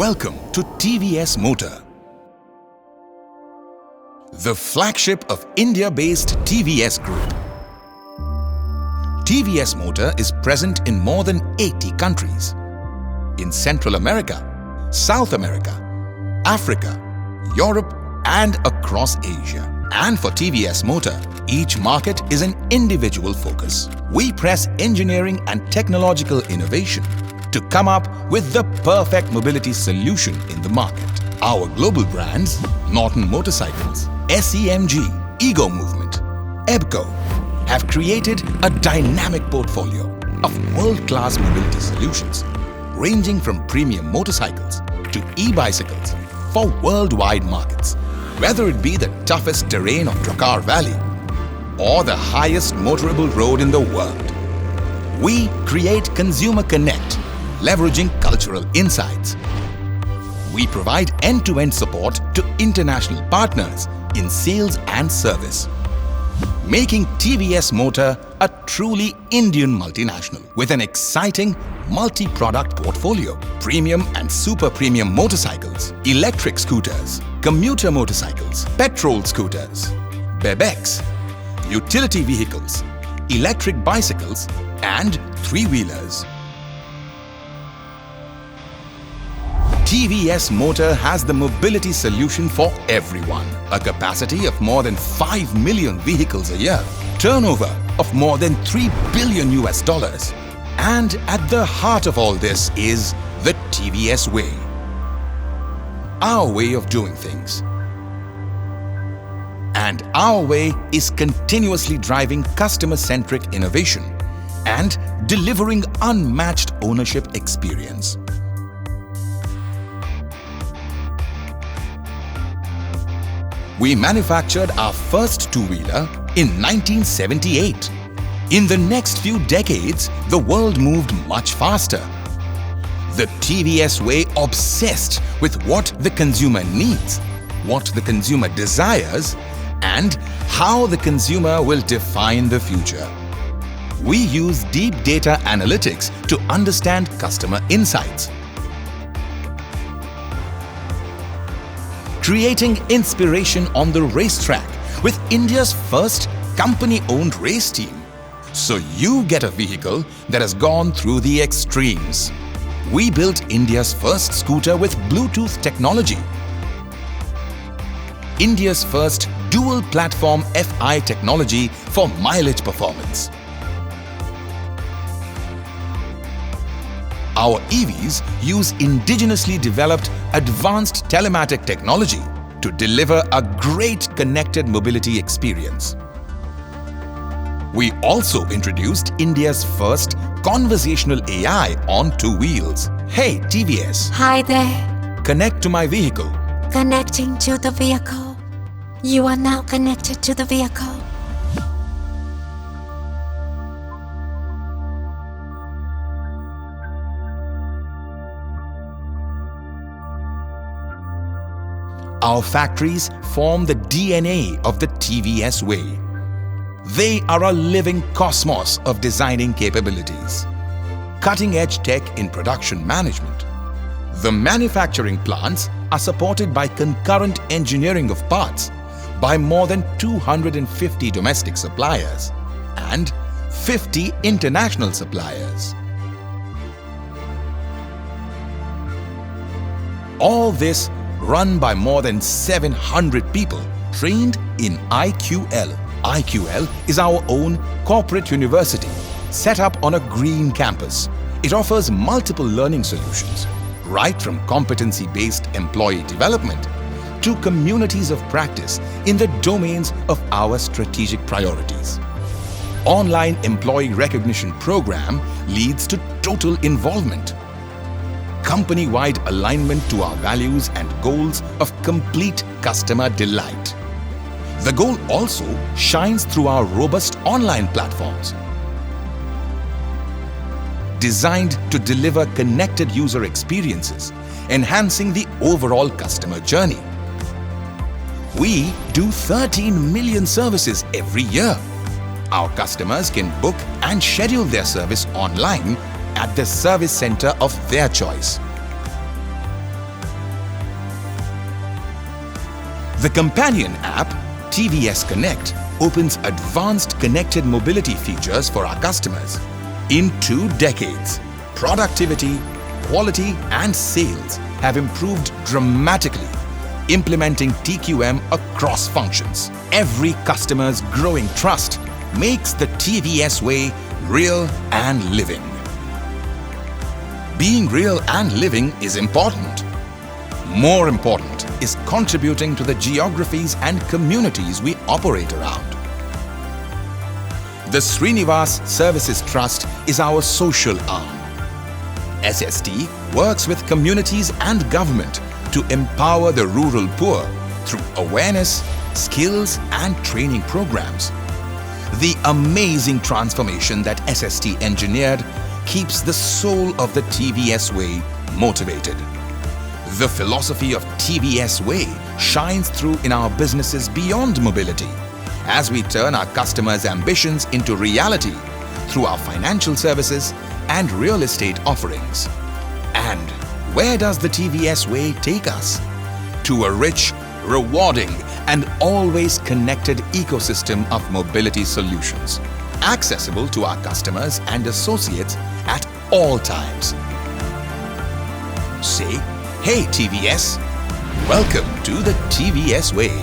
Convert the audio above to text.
Welcome to TVS Motor, the flagship of India-based TVS Group. TVS Motor is present in more than 80 countries, in Central America, South America, Africa, Europe and across Asia. And for TVS Motor, each market is an individual focus. We press engineering and technological innovation to come up with the perfect mobility solution in the market. Our global brands, Norton Motorcycles, SEMG, Ego Movement, EBCO, have created a dynamic portfolio of world-class mobility solutions, ranging from premium motorcycles to e-bicycles for worldwide markets. Whether it be the toughest terrain of Drakkar Valley or the highest motorable road in the world, we create consumer connect, leveraging cultural insights. We provide end-to-end support to international partners in sales and service, making TVS Motor a truly Indian multinational with an exciting multi-product portfolio: premium and super premium motorcycles, electric scooters, commuter motorcycles, petrol scooters, bebeks, utility vehicles, electric bicycles and three-wheelers. TVS Motor has the mobility solution for everyone. A capacity of more than 5 million vehicles a year, turnover of more than $3 billion. And at the heart of all this is the TVS way. Our way of doing things. And our way is continuously driving customer-centric innovation and delivering unmatched ownership experience. We manufactured our first two-wheeler in 1978. In the next few decades, the world moved much faster. The TVS way obsessed with what the consumer needs, what the consumer desires, and how the consumer will define the future. We use deep data analytics to understand customer insights, creating inspiration on the racetrack with India's first company-owned race team. So you get a vehicle that has gone through the extremes. We built India's first scooter with Bluetooth technology, India's first dual-platform FI technology for mileage performance. Our EVs use indigenously developed advanced telematic technology to deliver a great connected mobility experience. We also introduced India's first conversational AI on two wheels. Hey TVS. Hi there. Connect to my vehicle. Connecting to the vehicle. You are now connected to the vehicle. Our factories form the DNA of the TVS way. They are a living cosmos of designing capabilities. Cutting-edge tech in production management. The manufacturing plants are supported by concurrent engineering of parts by more than 250 domestic suppliers and 50 international suppliers. All this run by more than 700 people trained in IQL. IQL is our own corporate university set up on a green campus. It offers multiple learning solutions, right from competency-based employee development to communities of practice in the domains of our strategic priorities. Online employee recognition program leads to total involvement. Company-wide alignment to our values and goals of complete customer delight. The goal also shines through our robust online platforms, designed to deliver connected user experiences, enhancing the overall customer journey. We do 13 million services every year. Our customers can book and schedule their service online at the service center of their choice. The companion app, TVS Connect, opens advanced connected mobility features for our customers. In 2 decades, productivity, quality and sales have improved dramatically, implementing TQM across functions. Every customer's growing trust makes the TVS way real and living. Being real and living is important. More important is contributing to the geographies and communities we operate around. The Srinivas Services Trust is our social arm. SST works with communities and government to empower the rural poor through awareness, skills and training programs. The amazing transformation that SST engineered keeps the soul of the TVS way motivated. The philosophy of TVS way shines through in our businesses beyond mobility as we turn our customers' ambitions into reality through our financial services and real estate offerings. And where does the TVS way take us? To a rich, rewarding and always connected ecosystem of mobility solutions, accessible to our customers and associates at all times. Say, hey TVS, welcome to the TVS way.